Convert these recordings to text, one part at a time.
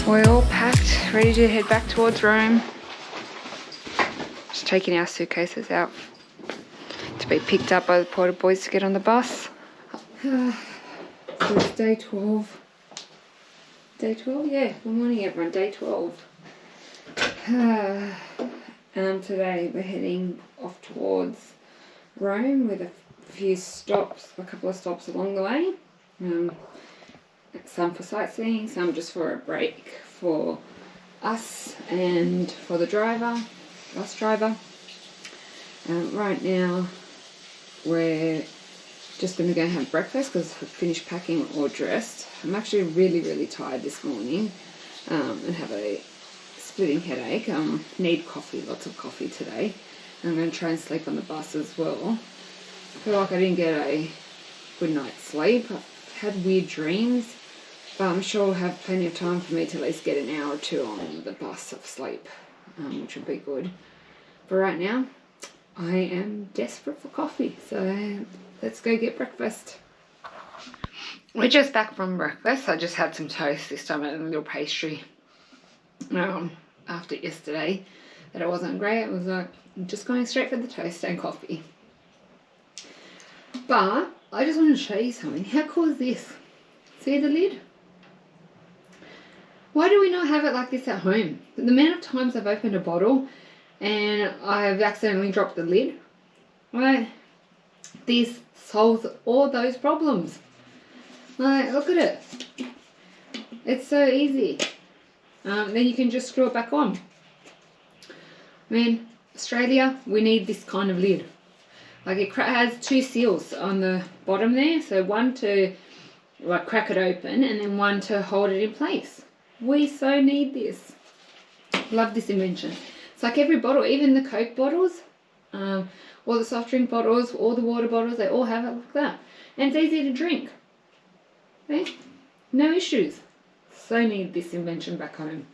We're all packed, ready to head back towards Rome. Just taking our suitcases out to be picked up by the porter boys to get on the bus. So it's day 12. Day 12? Yeah, good morning everyone, day 12. Today we're heading off towards Rome with a couple of stops along the way. Some for sightseeing, some just for a break for us and for the bus driver. Right now we're just going to go have breakfast because I've finished packing or dressed. I'm actually really tired this morning and have a splitting headache. Need coffee, lots of coffee today. I'm going to try and sleep on the bus as well. I feel like I didn't get a good night's sleep. I've had weird dreams, but I'm sure I'll have plenty of time for me to at least get an hour or two on the bus of sleep, which would be good. But right now, I am desperate for coffee, so let's go get breakfast. We're just back from breakfast. I just had some toast this time and a little pastry. After yesterday, that it wasn't great. It was like, I'm just going straight for the toast and coffee. But I just want to show you something. How cool is this? See the lid? Why do we not have it like this at home? The amount of times I've opened a bottle and I've accidentally dropped the lid. Right? This solves all those problems. Like, look at it. It's so easy. Then you can just screw it back on. I mean, Australia, we need this kind of lid. Like, it has two seals on the bottom there, so one to like crack it open and then one to hold it in place. We so need this. Love this invention. It's like every bottle, even the Coke bottles, all the soft drink bottles, all the water bottles, they all have it like that. And it's easy to drink. Okay? No issues. So need this invention back home.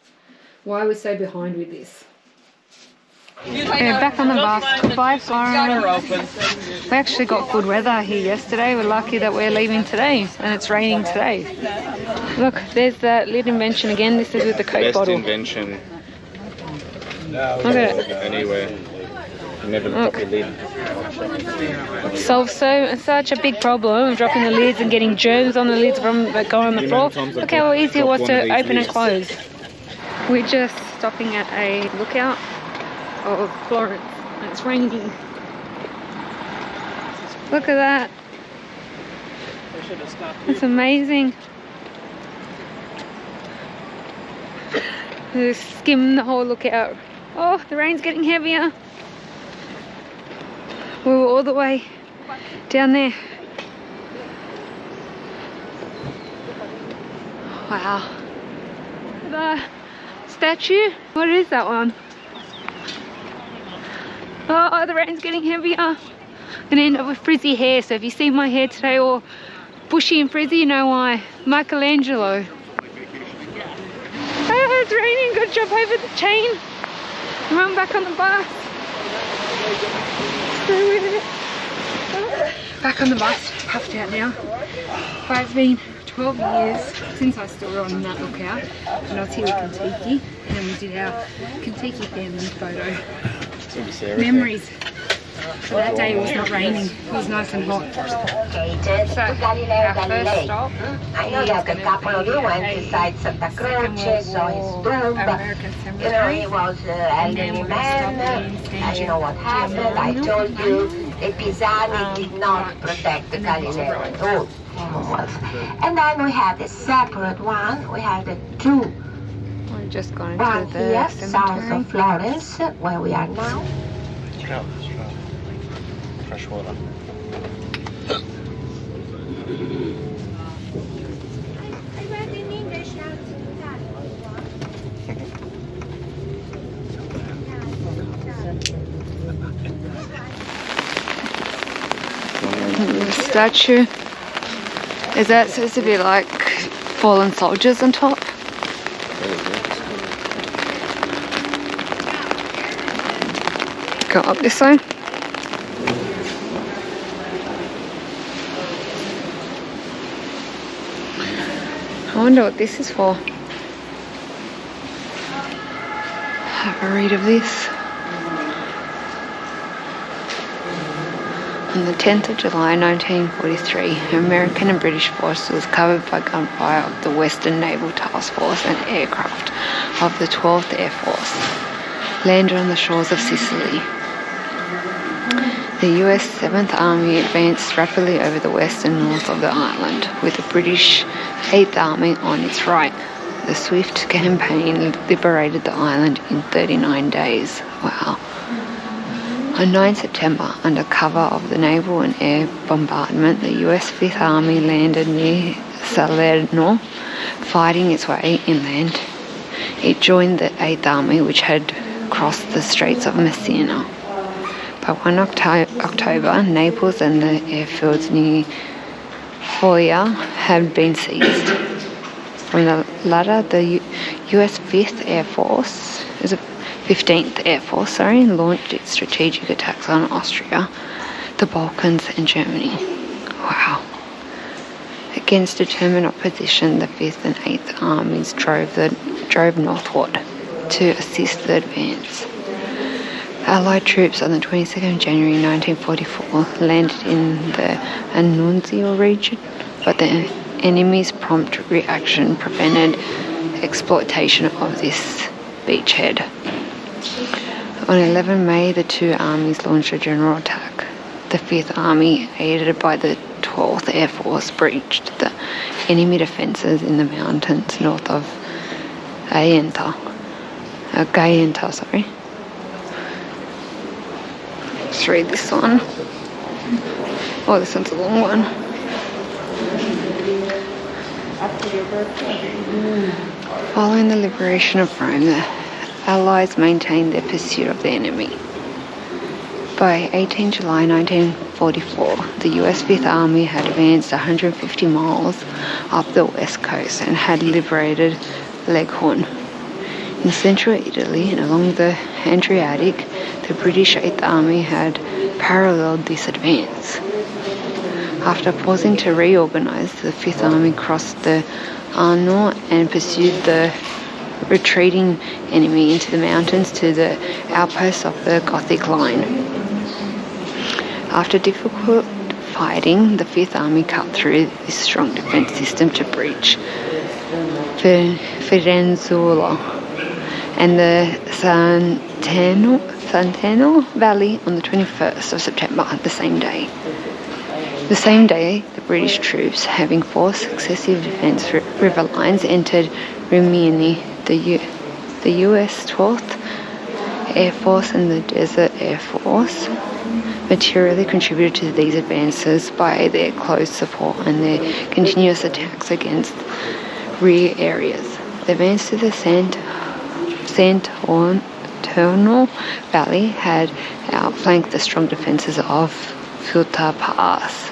Why are we so behind with this? Yeah, back on the bus. Goodbye, Florence. We actually got good weather here yesterday. We're lucky that we're leaving today, and it's raining today. Look, there's that lid invention again. This is with the Coke bottle. Best invention. Look at it. Anyway, you never drop your lid. Solves such a big problem of dropping the lids and getting germs on the lids from that go on the floor. Look how easy it was to open and close. We're just stopping at a lookout of Florence, and it's raining. Look at that. It's amazing. Just skim the whole lookout. Oh, the rain's getting heavier. We were all the way down there. Wow. The statue, what is that one? Oh, the rain's getting heavier. I'm gonna end up with frizzy hair, so if you see my hair today all bushy and frizzy, you know why. Michelangelo. Oh, it's raining. Gotta jump over the chain and run back on the bus. So weird. Back on the bus, puffed out now. But it's been 12 years since I still on that lookout, and I was here with Kentucky, and we did our Kentucky family photo. Memories. So that day it was not raining, it was nice and hot. So our first stop I know that the couple of you went inside Santa Croce, saw his tomb, you know, he was an elderly man, and you know what happened, I told you, the Pisani did not protect the Galileo at all. And then we had a separate one, we had a two. We're just going one to the here, cemetery. south of Florence, where we are now. Fresh water. The statue. Is that supposed to be like fallen soldiers on top? Go up this way. I wonder what this is for. a read of this. On the 10th of July 1943, American and British forces, covered by gunfire of the Western Naval Task Force and aircraft of the 12th Air Force, landed on the shores of Sicily. The US 7th Army advanced rapidly over the west and north of the island, with the British 8th Army on its right. The swift campaign liberated the island in 39 days. Wow. On 9 September, under cover of the naval and air bombardment, the US 5th Army landed near Salerno, fighting its way inland. It joined the 8th Army, which had crossed the Straits of Messina. By 1 October, Naples and the airfields near Foggia had been seized. From the latter, the US 15th Air Force, launched its strategic attacks on Austria, the Balkans and Germany. Wow. Against determined opposition, the 5th and 8th Armies drove northward to assist the advance. Allied troops on the 22nd of January 1944 landed in the Annunzio region, but the enemy's prompt reaction prevented exploitation of this beachhead. On 11 May, the two armies launched a general attack. The 5th Army, aided by the 12th Air Force, breached the enemy defences in the mountains north of Gaeta. Let's read this one. Oh, this one's a long one. Following the liberation of Rome, the Allies maintained their pursuit of the enemy. By 18 July 1944, the US 5th Army had advanced 150 miles up the west coast and had liberated Leghorn. In central Italy and along the Adriatic, the British 8th Army had paralleled this advance. After pausing to reorganize, the 5th Army crossed the Arno and pursued the retreating enemy into the mountains to the outposts of the Gothic Line. After difficult fighting, the 5th Army cut through this strong defense system to breach Firenzuola and the Santeno Valley on the 21st of September, the same day. The same day, the British troops, having forced successive defence river lines, entered Rimini. The US 12th Air Force and the Desert Air Force materially contributed to these advances by their close support and their continuous attacks against rear areas. The advance to the Sant'Antonio Valley had outflanked the strong defences of Filta Pass,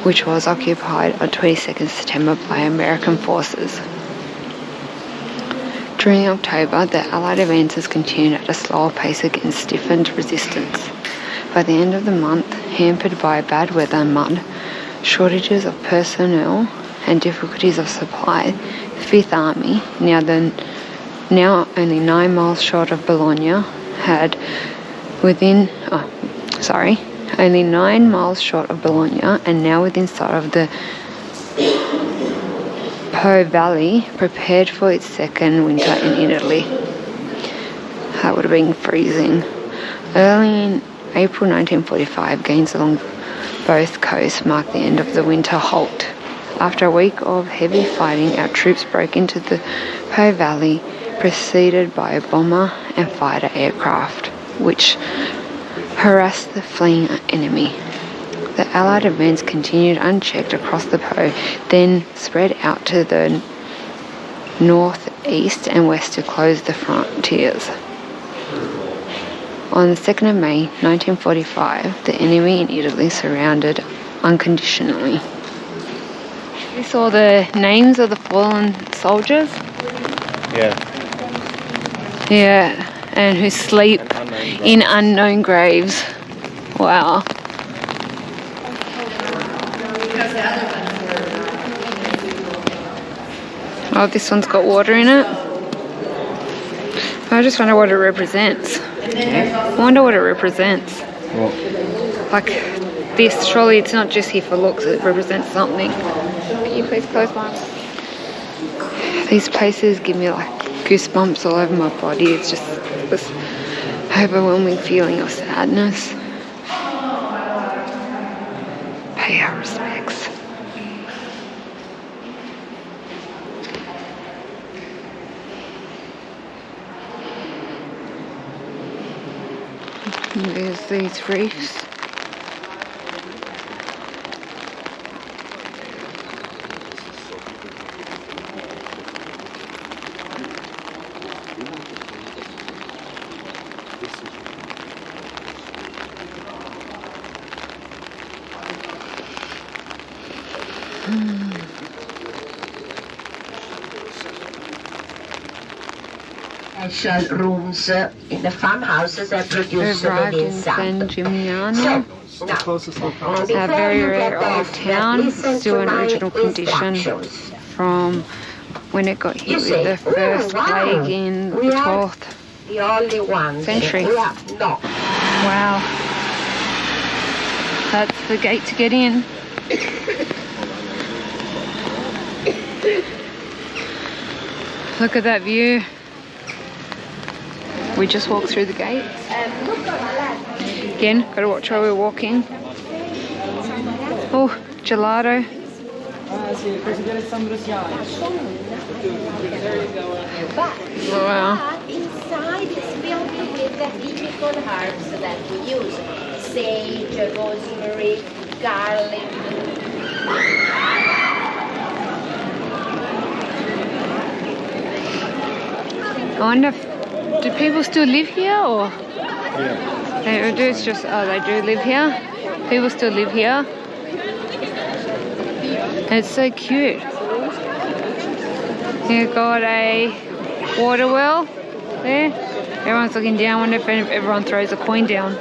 which was occupied on 22nd September by American forces. During October, the Allied advances continued at a slower pace against stiffened resistance. By the end of the month, hampered by bad weather and mud, shortages of personnel and difficulties of supply, the 5th Army, now only 9 miles short of Bologna, only 9 miles short of Bologna and now within sight of the Po Valley, prepared for its second winter in Italy. That would have been freezing. Early in April 1945, gains along both coasts marked the end of the winter halt. After a week of heavy fighting, our troops broke into the Po Valley, preceded by bomber and fighter aircraft, which harassed the fleeing enemy. The Allied advance continued unchecked across the Po, then spread out to the north, east and west to close the frontiers. On the 2nd of May 1945, the enemy in Italy surrounded unconditionally. We saw the names of the fallen soldiers. Yeah, and who sleep in unknown graves. Wow. Oh, this one's got water in it. I just wonder what it represents. I wonder what it represents. What? Like this, surely it's not just here for looks, it represents something. Can you please close my eyes? These places give me like goosebumps all over my body. It's just this overwhelming feeling of sadness. Pay our respects. And there's these reefs. Special rooms in the farmhouses that produce Arrived in San Gimignano. A very rare old town, still in original condition from when it got hit with the first plague in the 12th century. Wow. That's the gate to get in. Look at that view. We just walked through the gates. Again, gotta watch where we're walking. Oh, gelato. Wow. Inside is filled with the typical herbs that we use. Sage, rosemary, garlic. I wonder if, do people still live here or? Yeah. They do, it's just, oh, they do live here. People still live here. It's so cute. You've got a water well there. Everyone's looking down. I wonder if everyone throws a coin down.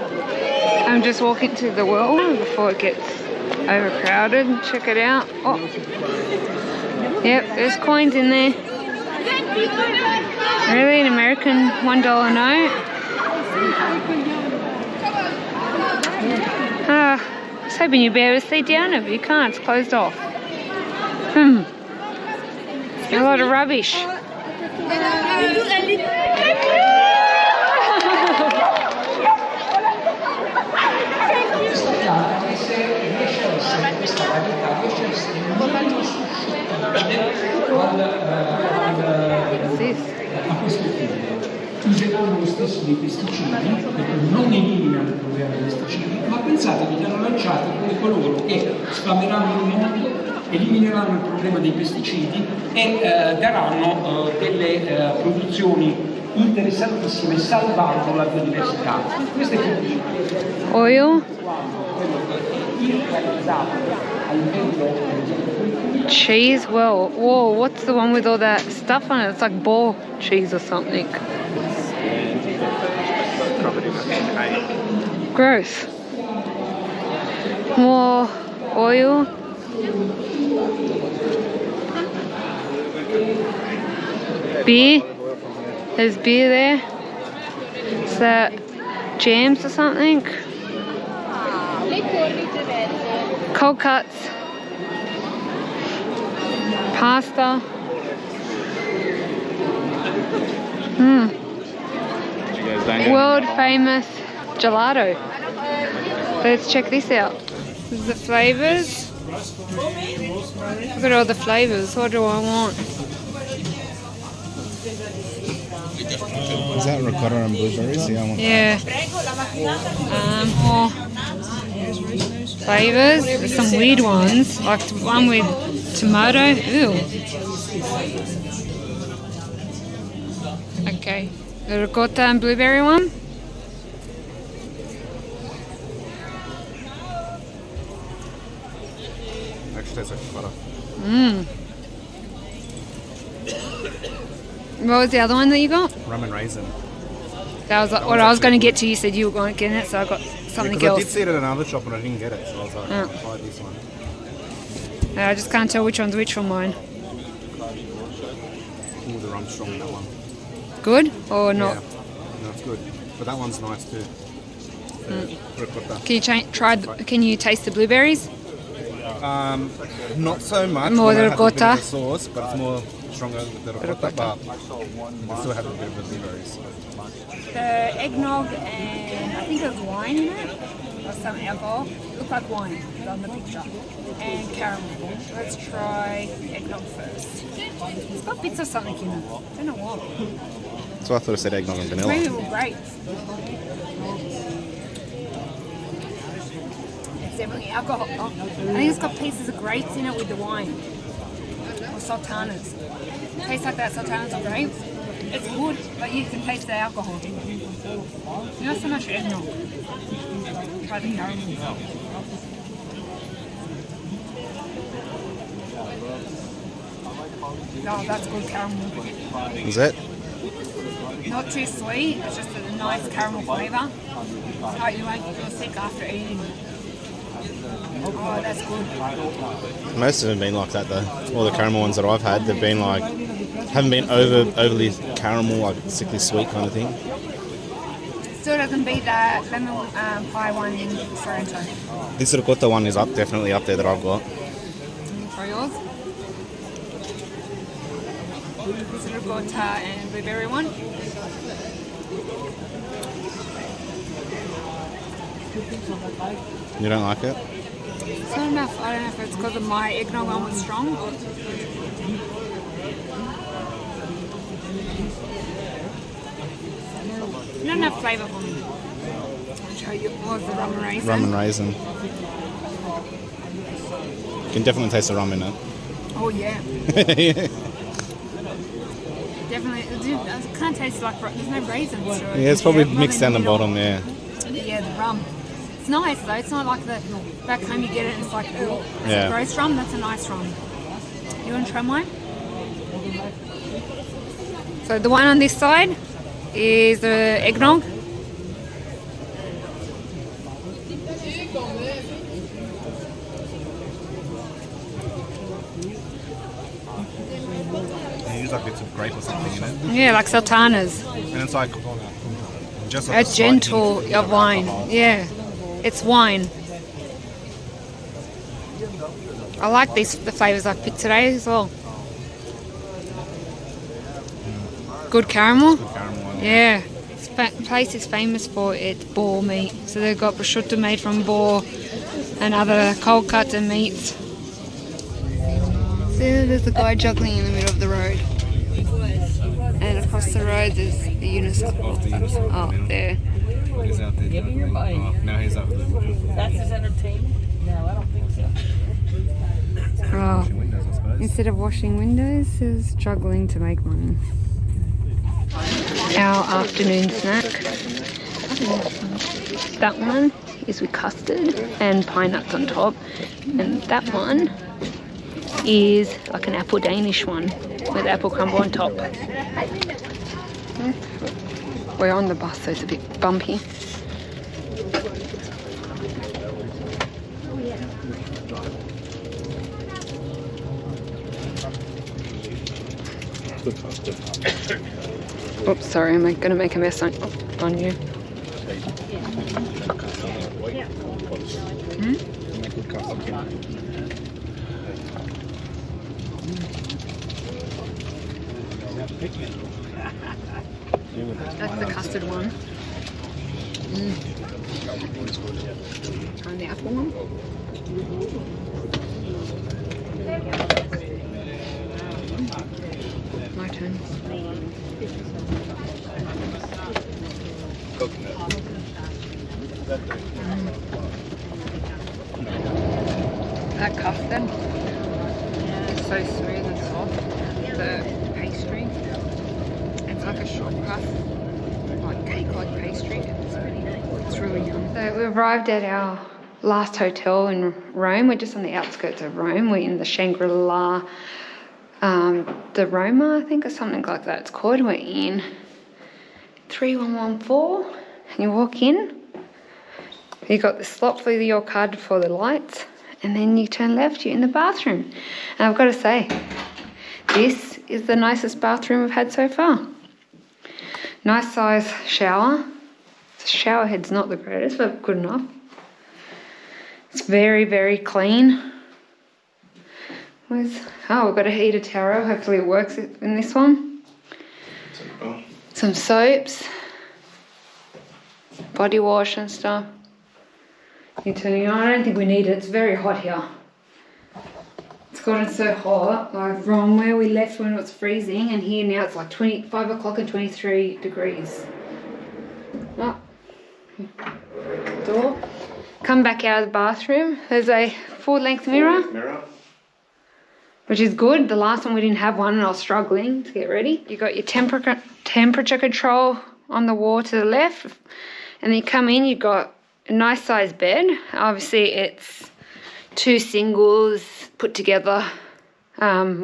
I'm just walking to the well before it gets overcrowded. Check it out. Oh, yep, there's coins in there. Really, an American $1 note? I was hoping you'd be able to see down it, but you can't. It's closed off. A lot of rubbish. What's this? Useranno lo stesso dei pesticidi, perché non eliminano il problema dei pesticidi, ma pensate che li hanno lanciati come coloro che spameranno il mondo, elimineranno il problema dei pesticidi e daranno delle produzioni interessantissime salvando la biodiversità. Questo è tutto. Oil. Cheese, well, whoa, what's the one with all that stuff on it? It's like boar cheese or something. Gross. More oil. Beer. There's beer there. Is that jams or something? Cold cuts. Pasta. World famous gelato. Let's check this out. This is the flavours. Look at all the flavours. What do I want? Is that ricotta and blueberries? Yeah. More flavours. There's some weird ones, like one with tomato. Ew. Okay. The ricotta and blueberry one. Actually, tastes like butter. What was the other one that you got? Rum and raisin. That was like what I was going to get to. You said you were going to get it, so I got something Because else. I did see it at another shop and I didn't get it, so I was like, I'll buy this one. I just can't tell which one's which from mine. Ooh, the rum's strong in that one. Good or not? Yeah, no, it's good. But that one's nice too. Ricotta. Can you can you taste the blueberries? Not so much. More when I have a bit ricotta. of the sauce, but it's more stronger with the ricotta. But I still have a bit of the blueberries. The eggnog and I think there's wine in it, or some alcohol. Look like wine on the picture. And caramel. Let's try eggnog first. It's got bits of something in it. I don't know what. So I thought it said eggnog and vanilla. Maybe it was grapes. It's definitely alcohol. Oh, I think it's got pieces of grapes in it with the wine. Or sultanas. Tastes like that, sultanas or grapes. It's good, but you can taste the alcohol. Not so much eggnog. Try the caramel. Oh, that's good caramel. Is it? Not too sweet, it's just a nice caramel flavour. Oh, you won't feel sick after eating. Oh, that's good. Most of them have been like that though. All the caramel ones that I've had, they've been like, haven't been overly caramel, like sickly sweet kind of thing. Still doesn't beat that lemon pie one in Toronto. This ricotta one is definitely up there that I've got. Try yours. This is ricotta and blueberry one. You don't like it? It's not enough. I don't know if it's because of my eggnog one was strong. Not enough flavour for me. I'll show you. What was the rum and raisin? Rum and raisin. You can definitely taste the rum in it. Oh yeah. Yeah. Definitely. I can't taste like there's no raisins to it. Yeah, it's probably rum mixed in down the middle. bottom, yeah. Yeah, the rum. It's nice though. It's not like the back home you get it and it's like, oh, it's Yeah. a gross rum. That's a nice rum. You want to try mine? So the one on this side is the eggnog. They use like bits of grape or something in it. Yeah, like sultanas. And it's like just like A slight gentle hint of wine. alcohol. Yeah, it's wine. I like the flavours I've picked today as well. Good caramel. Good caramel one. Yeah, this place is famous for its boar meat. So they've got prosciutto made from boar and other cold cuts and meats. So there's a guy juggling in the middle of the road. And across the road there's the unicycle. Oh, there. He's out there. Oh, now he's up with the That's his entertainment? No, I don't think so. Oh, windows, I suppose. instead of washing windows, is juggling to make money. Our afternoon snack. That one is with custard and pine nuts on top, and that one is like an apple Danish one with apple crumble on top. We're on the bus, so it's a bit bumpy. Oops, sorry, I'm going to make a mess on you. That's the custard one. Try the apple one. My turn. That custard is so smooth and soft. The pastry, it's like a short crust, like cake-like pastry. It's really yum. So we've arrived at our last hotel in Rome. We're just on the outskirts of Rome. We're in the Shangri-La, the Roma, I think, or something like that it's called. We're in 3114, and you walk in. You got the slot for your card for the lights, and then you turn left, you're in the bathroom. And I've got to say, this is the nicest bathroom we've had so far. Nice size shower. The shower head's not the greatest, but good enough. It's very, very clean. We've got a heater towel. Hopefully it works in this one. Some soaps. Body wash and stuff. You're turning on. I don't think we need it. It's very hot here. It's gotten so hot. Like from where we left when it was freezing, and here now it's like 5 o'clock and 23 degrees. Oh. Door. Come back out of the bathroom. There's a full-length mirror. Which is good. The last one we didn't have one and I was struggling to get ready. You got your temperature control on the wall to the left. And then you come in, you've got a nice sized bed. Obviously it's 2 singles put together,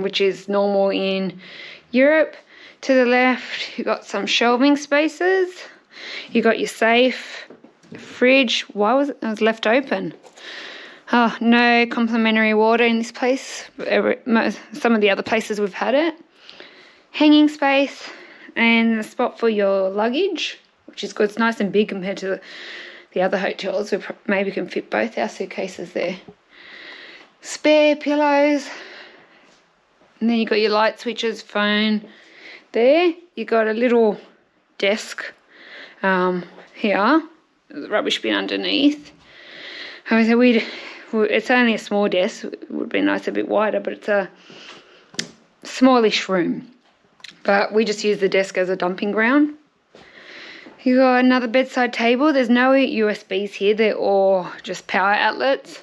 which is normal in Europe. To the left, you've got some shelving spaces. You got your safe, fridge. Why was it left open? Oh, no complimentary water in this place. Some of the other places we've had it. Hanging space and a spot for your luggage, which is good. It's nice and big compared to the other hotels. We maybe can fit both our suitcases there. Spare pillows. And then you've got your light switches, phone there. You've got a little desk here. The rubbish bin underneath. It's only a small desk. It would be nice a bit wider, but it's a smallish room. But we just use the desk as a dumping ground. You got another bedside table. There's no USBs here. They're all just power outlets,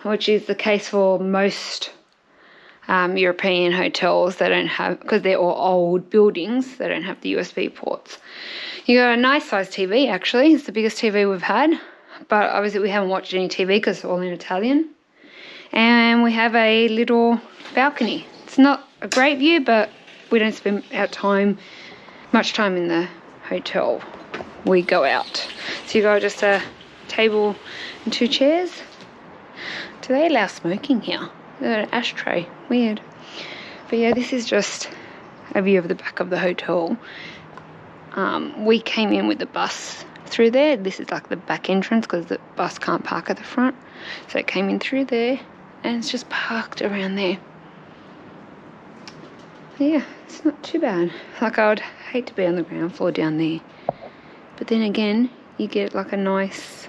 which is the case for most European hotels. They don't have, because they're all old buildings, they don't have the USB ports. You got a nice sized TV actually. It's the biggest TV we've had. But obviously we haven't watched any TV because it's all in Italian. And we have a little balcony. It's not a great view, but we don't spend much time in the hotel. We go out. So you got just a table and 2 chairs. Do they allow smoking here? An ashtray. Weird. But yeah, this is just a view of the back of the hotel. We came in with the bus through there. This is like the back entrance because the bus can't park at the front. So it came in through there and it's just parked around there. Yeah, it's not too bad. Like I would hate to be on the ground floor down there. But then again, you get like a nice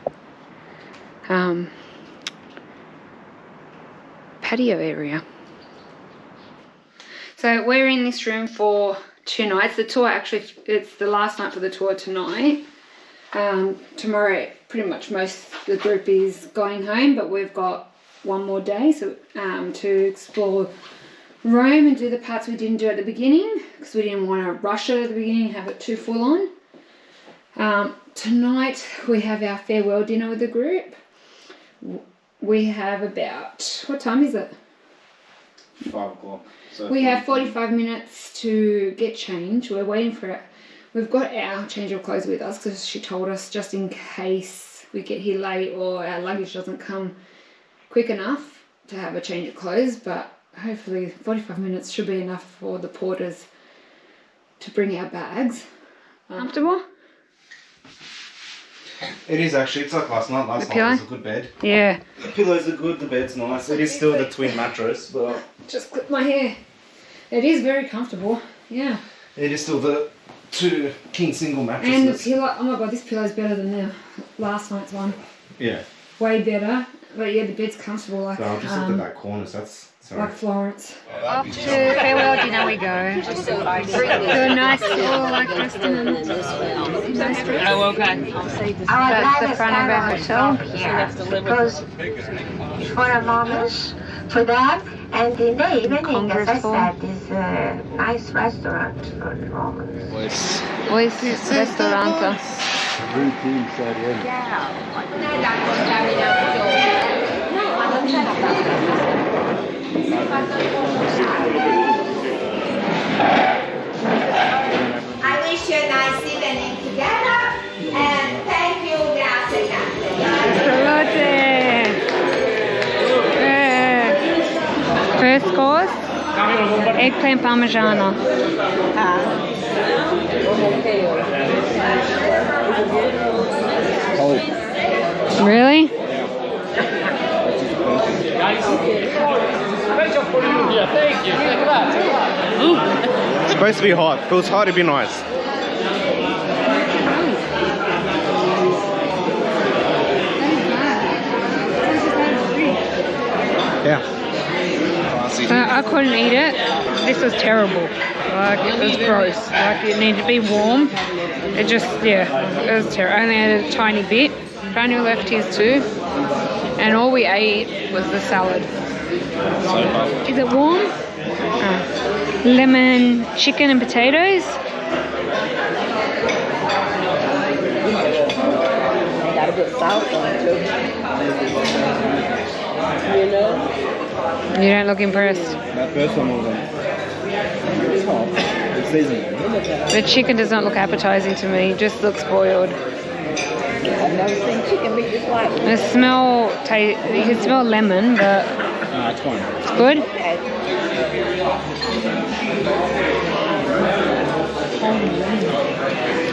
patio area. So we're in this room for 2 nights. The tour actually, it's the last night for the tour tonight. Tomorrow pretty much most of the group is going home, but we've got one more day to explore Rome and do the parts we didn't do at the beginning because we didn't want to rush it at the beginning and have it too full on. Tonight we have our farewell dinner with the group. We have about, what time is it? 5 o'clock. So we have 45 minutes to get changed. We're waiting for it. We've got our change of clothes with us because she told us just in case we get here late or our luggage doesn't come quick enough to have a change of clothes, but hopefully 45 minutes should be enough for the porters to bring our bags. Comfortable? It is actually. It's like last night. Last night was a good bed. Yeah. The pillows are good. The bed's nice. It is still the twin mattress, but just clip my hair. It is very comfortable. Yeah. It is still the 2 king single mattresses. And the pillow. Oh my god, this pillow is better than the last night's one. Yeah. Way better. But yeah, the bed's comfortable. Like. So I'll just look at that corner. So that's. Sorry. Like Florence. Off to farewell dinner we go. To a nice little like restaurant. Oh, okay. That's the front of our hotel. Here, because for a moment, for that, and in the evening, as I said, is a nice restaurant for the Romans. Voice Ristorante. I wish you a nice evening together, and thank you, grazie tante. Salute. First course. Eggplant parmigiana. Really? It's supposed to be hot. If it was hot, it'd be nice. Yeah. I couldn't eat it. This was terrible. Like, it was gross. Like, it needed to be warm. It just, yeah, it was terrible. I only had a tiny bit. Franjo left his too. And all we ate was the salad. Is it warm? Lemon chicken and potatoes. They got a bit sauce on it too. You know? You don't look impressed. That first one wasn't. It's hot. It's seasonal. The chicken does not look appetizing to me. It just looks boiled. I've never seen chicken meat just like it. The smell, you can smell lemon, but It's fine. it's good.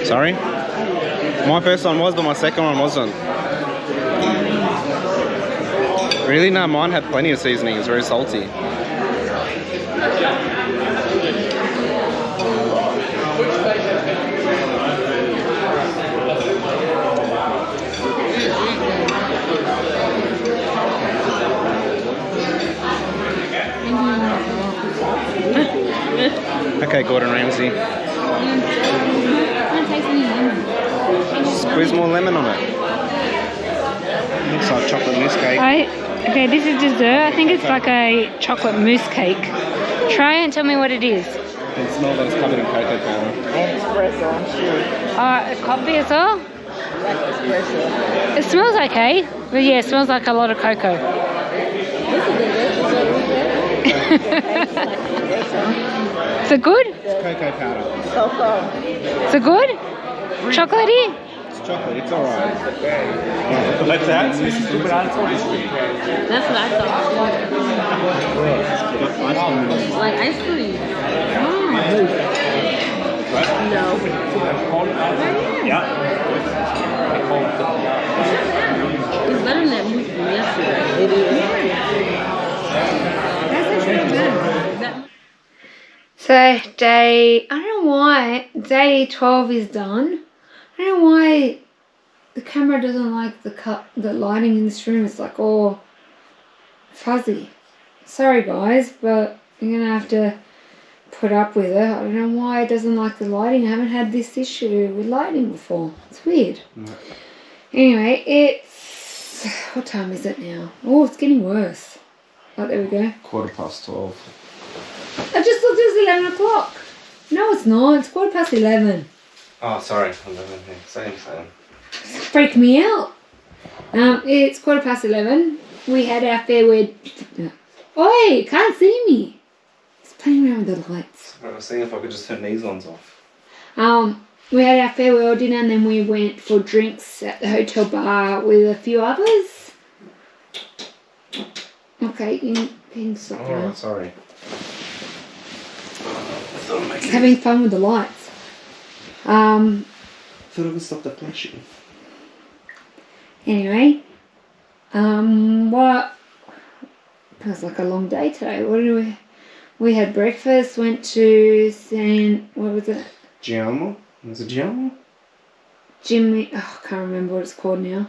Sorry? My first one was, but my second one wasn't. Really? No, mine had plenty of seasoning. It's very salty. Okay, Gordon Ramsay. Squeeze more lemon on it. Looks like chocolate mousse cake. Okay, this is dessert. I think it's like a chocolate mousse cake. Try it and tell me what it is. It smells like it's covered in cocoa powder. And espresso, I'm sure. Coffee as well? Like espresso. It smells okay, but yeah, it smells like a lot of cocoa. Is it good? It's cocoa powder. Cocoa. Is it good? Chocolatey? It's chocolate. It's alright. That's what I thought. Like ice cream. No. It's better than that mousse from yesterday. It is. So I don't know why, day 12 is done. I don't know why the camera doesn't like the lighting in this room. It's like all fuzzy. Sorry guys, but you're going to have to put up with it. I don't know why it doesn't like the lighting. I haven't had this issue with lighting before. It's weird. Anyway, it's... What time is it now? Oh, it's getting worse. Oh, there we go. 12:15. I just looked, it was 11 o'clock. No, it's not. It's 11:15. Oh, sorry. Same. Freak me out. It's 11:15. We had our farewell... Oi, can't see me. It's playing around with the lights. I was seeing if I could just turn these ones off. We had our farewell dinner and then we went for drinks at the hotel bar with a few others. Okay, you can stop now. Alright, sorry. Having fun with the lights. Thought I could stop the flashing. Anyway, what? It was like a long day today. What did we had breakfast. Went to what was it? Giacomo? Was it Giacomo? Jimmy. Oh, I can't remember what it's called now.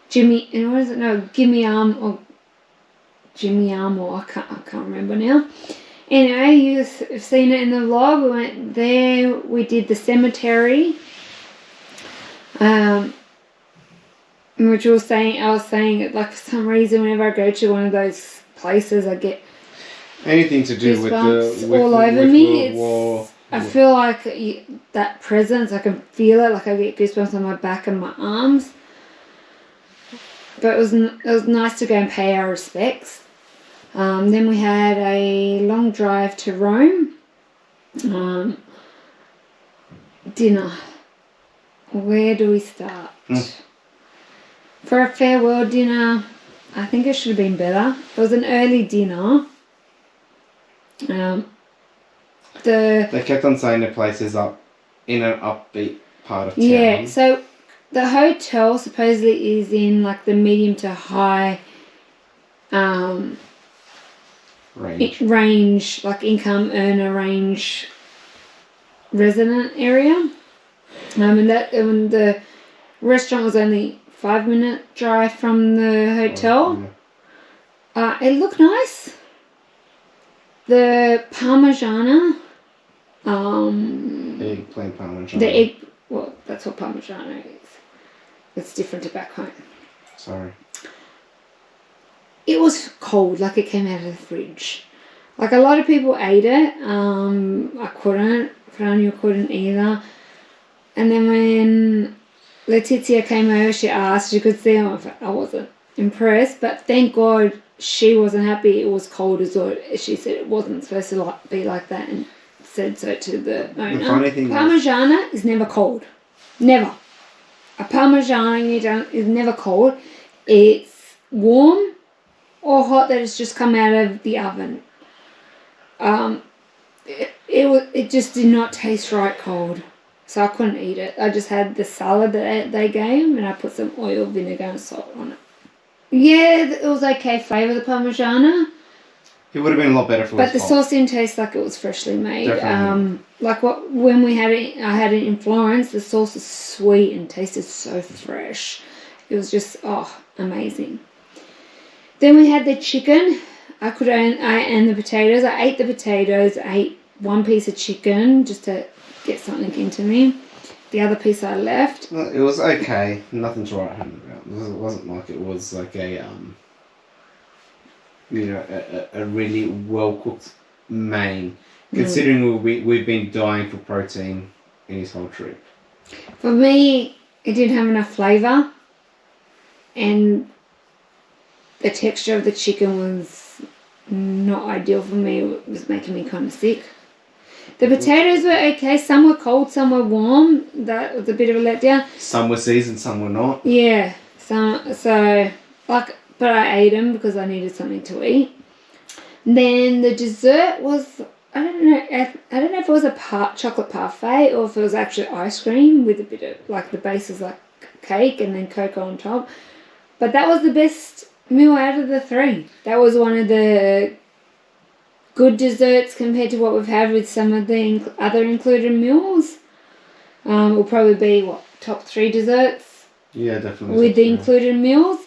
Jimmy. And what is it? No, Gimme or Jimmy or I can't remember now. Anyway, you've seen it in the vlog. We went there. We did the cemetery. Which I was saying, like for some reason, whenever I go to one of those places, I get Anything to do with goosebumps the all over me. war. I feel like that presence. I can feel it. Like I get goosebumps on my back and my arms. But it was nice to go and pay our respects. Then we had a long drive to Rome. Dinner. Where do we start? For a farewell dinner, I think it should have been better. It was an early dinner. They kept on saying the place is up in an upbeat part of town. Yeah, so the hotel supposedly is in like the medium to high range, like income earner range resident area. And the restaurant was only 5-minute drive from the hotel. It looked nice. The Parmigiana, eggplant Parmigiana. Well, that's what Parmigiana is. It's different to back home. Sorry. It was cold, like it came out of the fridge. Like a lot of people ate it. I couldn't. Franjo couldn't either. And then when Letizia came over, she asked, you could see I wasn't impressed, but thank God she wasn't happy it was cold as well. She said it wasn't supposed to be like that and said so to the owner. The funny thing Parmigiana is never cold. Never. A Parmigiana is never cold. It's warm or hot that it's just come out of the oven. It just did not taste right cold. So I couldn't eat it. I just had the salad that they gave and I put some oil, vinegar and salt on it. Yeah, it was okay flavour, the Parmigiana. It would have been a lot better if it was But the hot. sauce didn't taste like it was freshly made. Definitely. When we had it, I had it in Florence, the sauce was sweet and tasted so fresh. It was just, amazing. Then we had the chicken. And the potatoes. I ate the potatoes. I ate one piece of chicken just to get something into me. The other piece I left. Well, it was okay. Nothing to write home about. It wasn't like it was like a really well cooked main. Considering we've been dying for protein in this whole trip. For me, it didn't have enough flavour, and the texture of the chicken was not ideal for me. It was making me kind of sick. The potatoes were okay. Some were cold, some were warm. That was a bit of a letdown. Some were seasoned, some were not. Yeah. But I ate them because I needed something to eat. Then the dessert was, I don't know if it was a chocolate parfait or if it was actually ice cream with a bit of, like the base is like cake and then cocoa on top. But that was the best meal out of the three. That was one of the good desserts compared to what we've had with some of the other included meals. Will probably be top 3 desserts. Yeah, definitely. With the included meals.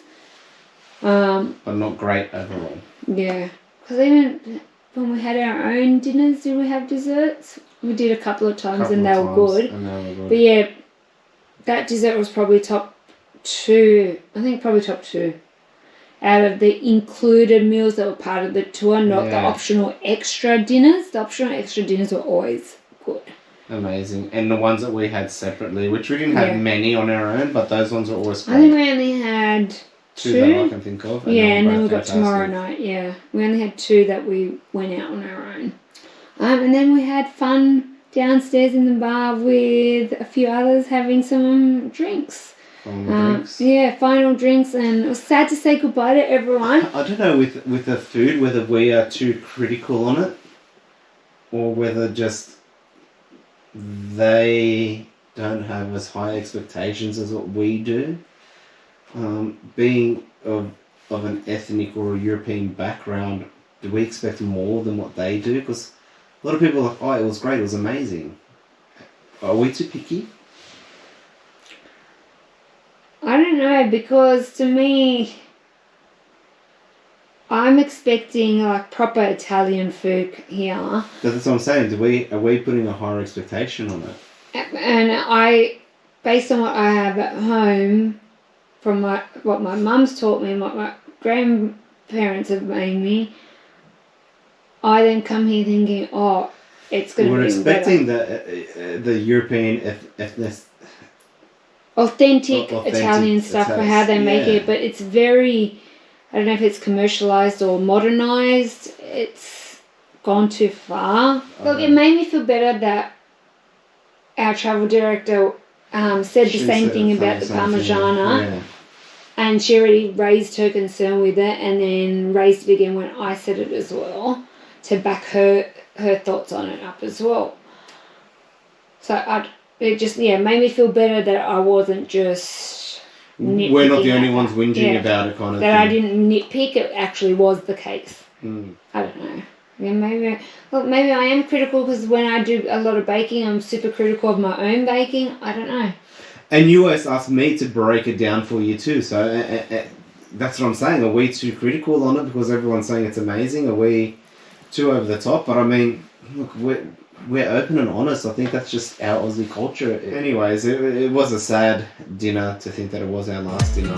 But not great overall. Yeah, because even when we had our own dinners, did we have desserts? We did a couple of times and they were good. But yeah, that dessert was probably top 2. I think probably top 2. Out of the included meals that were part of the tour, not the optional extra dinners. The optional extra dinners were always good. Amazing. And the ones that we had separately, which we didn't have many on our own, but those ones were always great. I think we only had 2 that I can think of. And then we got tomorrow night, We only had 2 that we went out on our own. And then we had fun downstairs in the bar with a few others having some drinks. Final drinks, and it was sad to say goodbye to everyone. I don't know with the food whether we are too critical on it or whether just they don't have as high expectations as what we do. Being of an ethnic or a European background, do we expect more than what they do? Because a lot of people are like, it was great, it was amazing. Are we too picky? I don't know, because to me, I'm expecting like proper Italian food here. That's what I'm saying. Are we putting a higher expectation on it? And based on what I have at home, from what my mum's taught me and what my grandparents have made me, I then come here thinking, it's going to be We're expecting better. the European ethnic. Authentic Italian stuff for how they make it, but it's very, I don't know if it's commercialized or modernized. It's gone too far. Look, it made me feel better that our travel director said the same thing about the Parmigiana, and she already raised her concern with it and then raised it again when I said it as well. to back her thoughts on it up as well. So it just made me feel better that I wasn't just we're not the only at ones that. whinging about it, kind of that thing. I didn't nitpick. It actually was the case. I don't know. Yeah, maybe I am critical because when I do a lot of baking, I'm super critical of my own baking. I don't know. And you always ask me to break it down for you too. So that's what I'm saying. Are we too critical on it because everyone's saying it's amazing? Are we too over the top? But I mean, look, we're open and honest. I think that's just our Aussie culture. Anyways, it was a sad dinner to think that it was our last dinner.